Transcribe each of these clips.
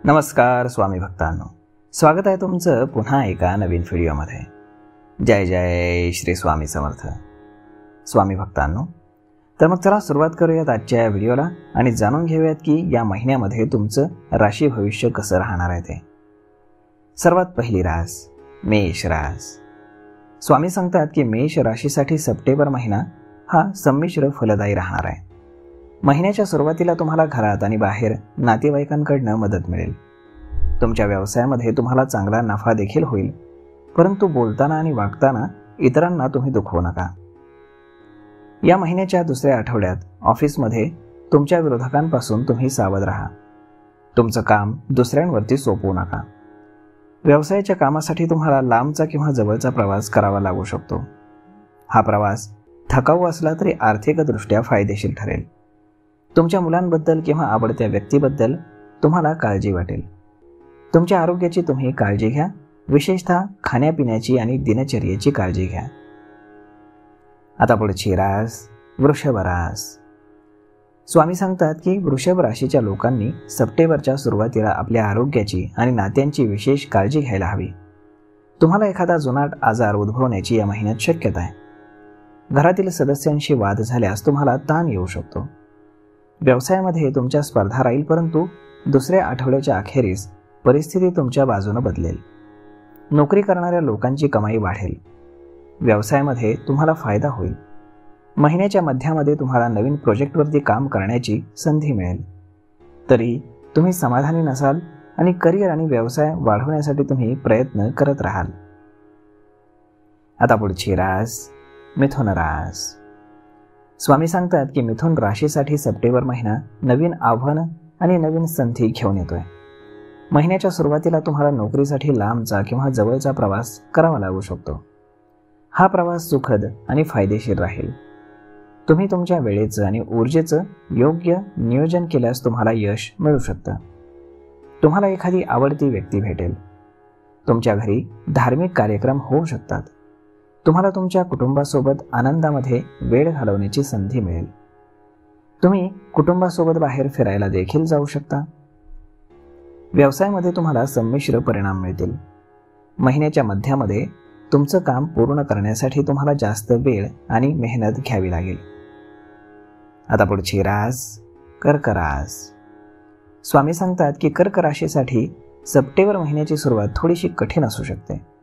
नमस्कार स्वामी भक्तांनो, स्वागत आहे तुमचं पुन्हा एका नवीन व्हिडिओमध्ये. जय जय श्री स्वामी समर्थ. स्वामी भक्तांनो, तर मग चला सुरुवात करूयात आजच्या या व्हिडिओला आणि जाणून घेऊयात की या महिन्यामध्ये तुमचं राशी भविष्य कसं राहणार आहे ते. सर्वात पहिली रास मेष रास. स्वामी सांगतात की मेष राशीसाठी सप्टेंबर महिना हा संमिश्र फलदायी राहणार आहे. महिन्याच्या सुरुवातीला तुम्हाला घरात आणि बाहेर नातेवाईकांकडून मदत मिळेल. तुमच्या व्यवसायामध्ये तुम्हाला चांगला नफा देखील होईल, परंतु बोलताना आणि वागताना इतरांना तुम्ही दुखवू नका. या महिन्याच्या दुसऱ्या आठवड्यात ऑफिसमध्ये तुमच्या विरोधकांपासून तुम्ही सावध राहा. तुमचं काम दुसऱ्यांवरती सोपवू नका. व्यवसायाच्या कामासाठी तुम्हाला लांबचा किंवा जवळचा प्रवास करावा लागू शकतो. हा प्रवास थकाऊ असला तरी आर्थिकदृष्ट्या फायदेशीर ठरेल. तुमच्या मुलांबद्दल किंवा आवडत्या व्यक्तीबद्दल तुम्हाला काळजी वाटेल. तुमच्या आरोग्याची तुम्ही काळजी घ्या, विशेषतः खाण्यापिण्याची आणि दिनचर्येची काळजी घ्या. आता पुढची रास वृषभ रास. स्वामी सांगतात की वृषभ राशीच्या लोकांनी सप्टेंबरच्या सुरुवातीला आपल्या आरोग्याची आणि नात्यांची विशेष काळजी घ्यायला हवी. तुम्हाला एखादा जुनाट आजार उद्भवण्याची या महिन्यात शक्यता आहे. घरातील सदस्यांशी वाद झाल्यास तुम्हाला ताण येऊ शकतो. व्यवसायामध्ये तुमच्या स्पर्धा राहील, परंतु दुसऱ्या आठवड्याच्या अखेरीस परिस्थिती तुमच्या बाजूने बदलेल. नोकरी करणाऱ्या लोकांची कमाई वाढेल. व्यवसायामध्ये तुम्हाला फायदा होईल. महिन्याच्या मध्यामध्ये तुम्हाला नवीन प्रोजेक्टवरती काम करण्याची संधी मिळेल. तरी तुम्ही समाधानी नसाल आणि करिअर आणि व्यवसाय वाढवण्यासाठी तुम्ही प्रयत्न करत राहाल. आता पुढची रास मिथुन रास. स्वामी सांगतात की मिथुन राशीसाठी सप्टेंबर महिना नवीन आव्हानं आणि नवीन संधी घेऊन येतोय. महिन्याच्या सुरुवातीला तुम्हाला नोकरीसाठी लांबचा किंवा जवळचा प्रवास करावा लागू शकतो. हा प्रवास सुखद आणि फायदेशीर राहील. तुम्ही तुमच्या वेळेचं आणि ऊर्जेचं योग्य नियोजन केल्यास तुम्हाला यश मिळू शकतं. तुम्हाला एखादी आवडती व्यक्ती भेटेल. तुमच्या घरी धार्मिक कार्यक्रम होऊ शकतात. तुम्हाला तुमच्या कुटुंबासोबत आनंदामध्ये वेळ घालवण्याची संधी मिळेल. तुम्ही कुटुंबासोबत बाहेर फिरायला देखील जाऊ शकता. व्यवसायामध्ये तुम्हाला संमिश्र परिणाम मिळतील. महिन्याच्या मध्यामध्ये तुमचं काम पूर्ण करण्यासाठी तुम्हाला जास्त वेळ आणि मेहनत घ्यावी लागेल. आता पुढची रास कर्क रास. स्वामी सांगतात की कर्क राशीसाठी सप्टेंबर महिन्याची सुरुवात थोडीशी कठीण असू शकते.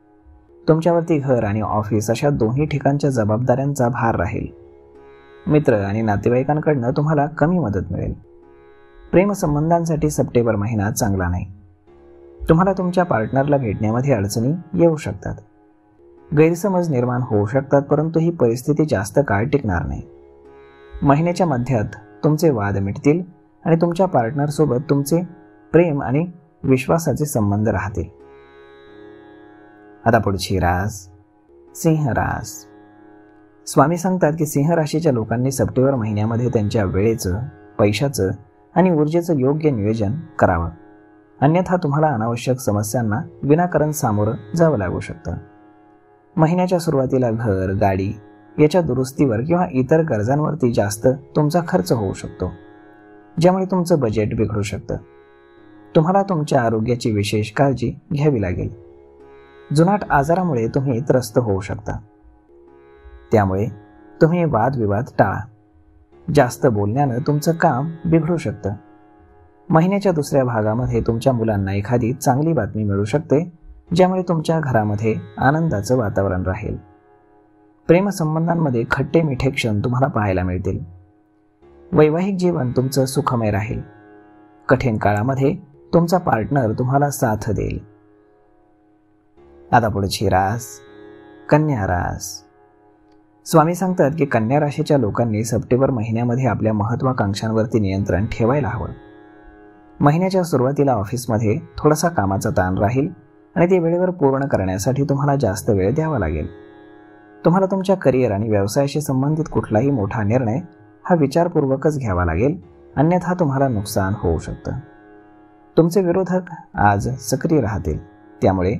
तुमच्यावरती घर आणि ऑफिस अशा दोन्ही ठिकाणच्या जबाबदाऱ्यांचा भार राहील. मित्र आणि नातेवाईकांकडून तुम्हाला कमी मदत मिळेल. प्रेमसंबंधांसाठी सप्टेंबर महिना चांगला नाही. तुम्हाला तुमच्या पार्टनरला भेटण्यामध्ये अडचणी येऊ शकतात. गैरसमज निर्माण होऊ शकतात, परंतु ही परिस्थिती जास्त काळ टिकणार नाही. महिन्याच्या मध्यात तुमचे वाद मिटतील आणि तुमच्या पार्टनरसोबत तुमचे प्रेम आणि विश्वासाचे संबंध राहतील. आता पुढची रास सिंह रास. स्वामी सांगतात की सिंह राशीच्या लोकांनी सप्टेंबर महिन्यामध्ये त्यांच्या वेळेचं, पैशाचं आणि ऊर्जेचं योग्य नियोजन करावं. अन्यथा तुम्हाला अनावश्यक समस्यांना विनाकारण सामोरं जावं लागू शकतं. महिन्याच्या सुरुवातीला घर, गाडी याच्या दुरुस्तीवर किंवा इतर गरजांवरती जास्त तुमचा खर्च होऊ शकतो, ज्यामुळे तुमचं बजेट बिघडू शकतं. तुम्हाला तुमच्या आरोग्याची विशेष काळजी घ्यावी लागेल. जुनाट आजारामुळे तुम्ही त्रस्त होऊ शकता. त्यामुळे तुम्ही वादविवाद टाळा. जास्त बोलण्यानं तुमचं काम बिघडू शकतं. महिन्याच्या दुसऱ्या भागामध्ये तुमच्या मुलांना एखादी चांगली बातमी मिळू शकते, ज्यामुळे तुमच्या घरामध्ये आनंदाचं वातावरण राहील. प्रेमसंबंधांमध्ये खट्टे मिठे क्षण तुम्हाला पाहायला मिळतील. वैवाहिक जीवन तुमचं सुखमय राहील. कठीण काळामध्ये तुमचा पार्टनर तुम्हाला साथ देईल. आता पुढची रास कन्या रास. स्वामी सांगतात की कन्या राशीच्या लोकांनी सप्टेंबर महिन्यामध्ये आपल्या महत्त्वाकांक्षांवरती नियंत्रण ठेवायला हवं. महिन्याच्या सुरुवातीला ऑफिसमध्ये थोडासा कामाचा ताण राहील आणि ते वेळेवर पूर्ण करण्यासाठी तुम्हाला जास्त वेळ द्यावा लागेल. तुम्हाला तुमच्या करिअर आणि व्यवसायाशी संबंधित कुठलाही मोठा निर्णय हा विचारपूर्वकच घ्यावा लागेल, अन्यथा तुम्हाला नुकसान होऊ शकतं. तुमचे विरोधक आज सक्रिय राहतील, त्यामुळे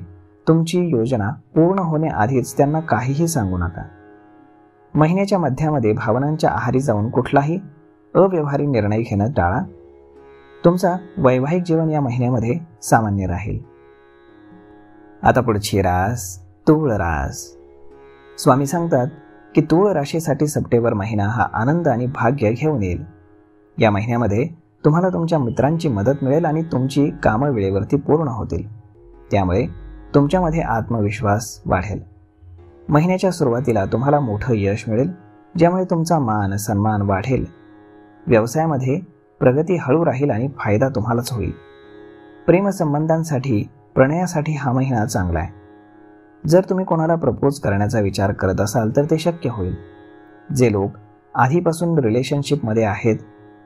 तुमची योजना पूर्ण होण्याआधीच त्यांना काहीही सांगू नका. महिन्याच्या मध्यामध्ये भावनांच्या आहारी जाऊन कुठलाही अव्यवहारी निर्णय घेणं टाळा. तुमचा वैवाहिक जीवन या महिन्यामध्ये सामान्य राहील. आता पुढची रास तूळ रास. स्वामी सांगतात की तूळ राशीसाठी सप्टेंबर महिना हा आनंद आणि भाग्य घेऊन येईल. या महिन्यामध्ये तुम्हाला तुमच्या मित्रांची मदत मिळेल आणि तुमची कामं वेळेवरती पूर्ण होतील. त्यामुळे तुमच्यामध्ये आत्मविश्वास वाढेल. महिन्याच्या सुरुवातीला तुम्हाला मोठं यश मिळेल, ज्यामुळे तुमचा मान सन्मान वाढेल. व्यवसायामध्ये प्रगती हळू राहील आणि फायदा तुम्हालाच होईल. प्रेमसंबंधांसाठी प्रणयासाठी हा महिना चांगला आहे. जर तुम्ही कोणाला प्रपोज करण्याचा विचार करत असाल तर ते शक्य होईल. जे लोक आधीपासून रिलेशनशिपमध्ये आहेत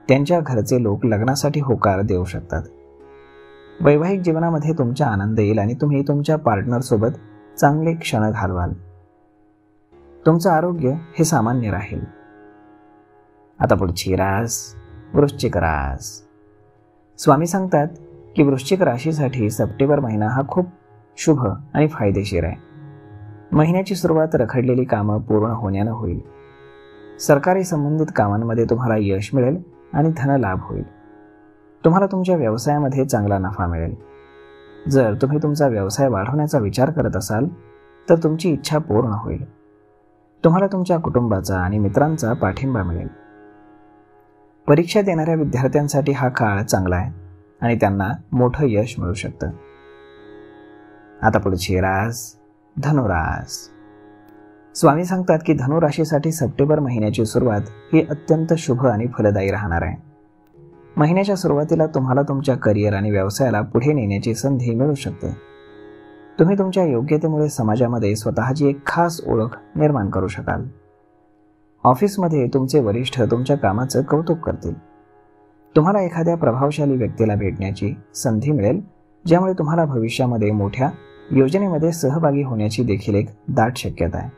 त्यांच्या घरचे लोक लग्नासाठी होकार देऊ शकतात. वैवाहिक जीवनामध्ये तुमचा आनंद येईल आणि तुम्ही तुमच्या पार्टनरसोबत चांगले क्षण घालवाल. तुमचं आरोग्य हे सामान्य राहील. आता पुढची रास वृश्चिक रास. स्वामी सांगतात की वृश्चिक राशीसाठी सप्टेंबर महिना हा खूप शुभ आणि फायदेशीर आहे. महिन्याची सुरुवात रखडलेली कामं पूर्ण होण्यानं होईल. सरकारी संबंधित कामांमध्ये तुम्हाला यश मिळेल आणि धनलाभ होईल. तुम्हाला तुमच्या व्यवसायामध्ये चांगला नफा मिळेल. जर तुम्ही तुमचा व्यवसाय वाढवण्याचा विचार करत असाल तर तुमची इच्छा पूर्ण होईल. तुम्हाला तुमच्या कुटुंबाचा आणि मित्रांचा पाठिंबा मिळेल. परीक्षा देणाऱ्या विद्यार्थ्यांसाठी हा काळ चांगला आहे आणि त्यांना मोठं यश मिळू शकतं. आता पुढची रास धनुरास. स्वामी सांगतात की धनुराशीसाठी सप्टेंबर महिन्याची सुरुवात ही अत्यंत शुभ आणि फलदायी राहणार आहे. महिन्याच्या सुरुवातीला तुम्हाला तुमच्या करिअर आणि व्यवसायाला पुढे नेण्याची संधी मिळू शकते. तुम्ही तुमच्या योग्यतेमुळे समाजामध्ये स्वतःची एक खास ओळख निर्माण करू शकाल. ऑफिसमध्ये तुमचे वरिष्ठ तुमच्या कामाचं कौतुक करतील. तुम्हाला एखाद्या प्रभावशाली व्यक्तीला भेटण्याची संधी मिळेल, ज्यामुळे तुम्हाला भविष्यामध्ये मोठ्या योजनेमध्ये सहभागी होण्याची देखील एक दाट शक्यता आहे.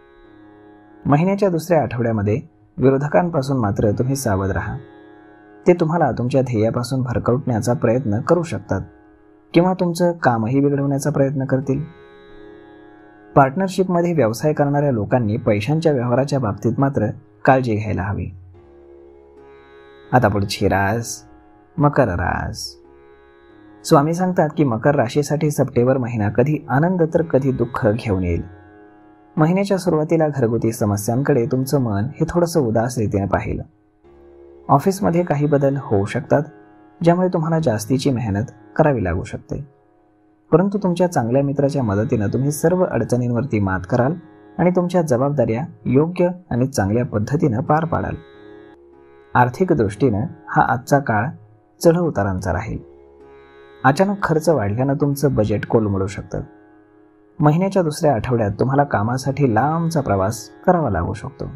महिन्याच्या दुसऱ्या आठवड्यामध्ये विरोधकांपासून मात्र तुम्ही सावध राहा. ते तुम्हाला तुमच्या ध्येयापासून भरकटण्याचा प्रयत्न करू शकतात किंवा तुमचं कामही बिघडवण्याचा प्रयत्न करतील. पार्टनरशिपमध्ये व्यवसाय करणाऱ्या लोकांनी पैशांच्या व्यवहाराच्या बाबतीत मात्र काळजी घ्यायला हवी. आता पुढची रास मकर रास. स्वामी सांगतात की मकर राशीसाठी सप्टेंबर महिना कधी आनंद तर कधी दुःख घेऊन येईल. महिन्याच्या सुरुवातीला घरगुती समस्यांकडे तुमचं मन हे थोडंसं उदास रीतीने पाहिलं. ऑफिसमध्ये काही बदल होऊ शकतात, ज्यामुळे तुम्हाला जास्तीची मेहनत करावी लागू शकते. परंतु तुमच्या चांगल्या मित्राच्या मदतीनं तुम्ही सर्व अडचणींवरती मात कराल आणि तुमच्या जबाबदाऱ्या योग्य आणि चांगल्या पद्धतीनं पार पाडाल. आर्थिक दृष्टीनं हा आजचा काळ चढउतारांचा राहील. अचानक खर्च वाढल्यानं तुमचं बजेट कोलमडू शकतं. महिन्याच्या दुसऱ्या आठवड्यात तुम्हाला कामासाठी लांबचा प्रवास करावा लागू शकतो.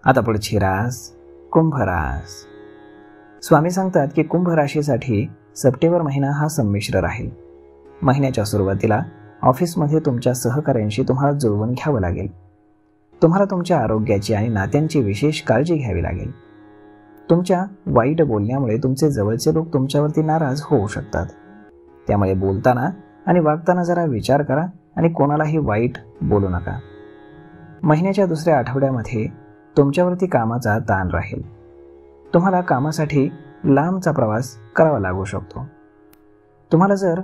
आता पुढची रास कुंभ रास. स्वामी सांगतात की कुंभ राशीसाठी सप्टेंबर महिना हा संमिश्र राहील. महिन्याच्या सुरुवातीला ऑफिसमध्ये तुमच्या सहकाऱ्यांशी तुम्हाला जुळवून घ्यावं लागेल. तुम्हाला तुमच्या आरोग्याची आणि नात्यांची विशेष काळजी घ्यावी लागेल. तुमच्या वाईट बोलण्यामुळे तुमचे जवळचे लोक तुमच्यावरती नाराज होऊ शकतात. त्यामुळे बोलताना आणि वागताना जरा विचार करा आणि कोणालाही वाईट बोलू नका. महिन्याच्या दुसऱ्या आठवड्यामध्ये तुमच्यावरती कामाचा ताण राहील. तुम्हाला कामासाठी लांबचा प्रवास करावा लागू शकतो. तुम्हाला जर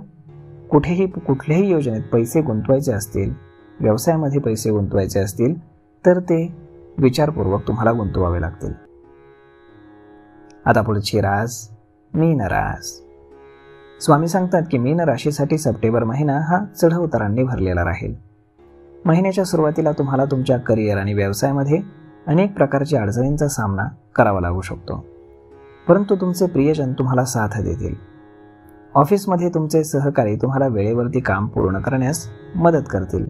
कुठल्याही योजनेत पैसे गुंतवायचे असतील, व्यवसायामध्ये पैसे गुंतवायचे असतील तर ते विचारपूर्वक तुम्हाला गुंतवावे लागतील. आता पुढची रास मीन रास. स्वामी सांगतात की मीन राशीसाठी सप्टेंबर महिना हा चढउतारांनी भरलेला राहील. महिन्याच्या सुरुवातीला तुम्हाला तुमच्या करिअर आणि व्यवसायामध्ये अनेक प्रकारच्या अडचणींचा सामना करावा लागू शकतो, परंतु तुमचे प्रियजन तुम्हाला साथ देतील. ऑफिसमध्ये तुमचे सहकारी तुम्हाला वेळेवरती काम पूर्ण करण्यास मदत करतील.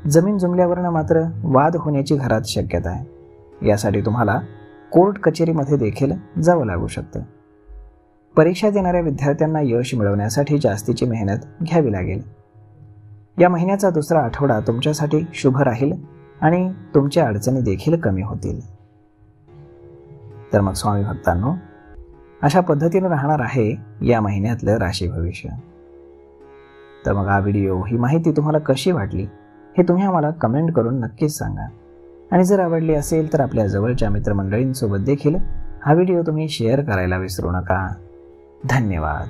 जमीन जुमल्यावरनं मात्र वाद होण्याची घरात शक्यता आहे. यासाठी तुम्हाला कोर्ट कचेरीमध्ये देखील जावं लागू शकतं. परीक्षा देणाऱ्या विद्यार्थ्यांना यश मिळवण्यासाठी जास्तीची मेहनत घ्यावी लागेल. या महिन्याचा दुसरा आठवडा तुमच्यासाठी शुभ राहील आणि तुमच्या अडचणी देखील कमी होतील. तर मग स्वामी भक्तांनो, अशा पद्धतीने राहणार आहे या महिन्यातलं राशी भविष्य. तर मग हा व्हिडिओ, ही माहिती तुम्हाला कशी वाटली हे तुम्ही आम्हाला कमेंट करून नक्कीच सांगा. आणि जर आवडली असेल तर आपल्या जवळच्या मित्रमंडळींसोबत देखील हा व्हिडिओ तुम्ही शेअर करायला विसरू नका. धन्यवाद.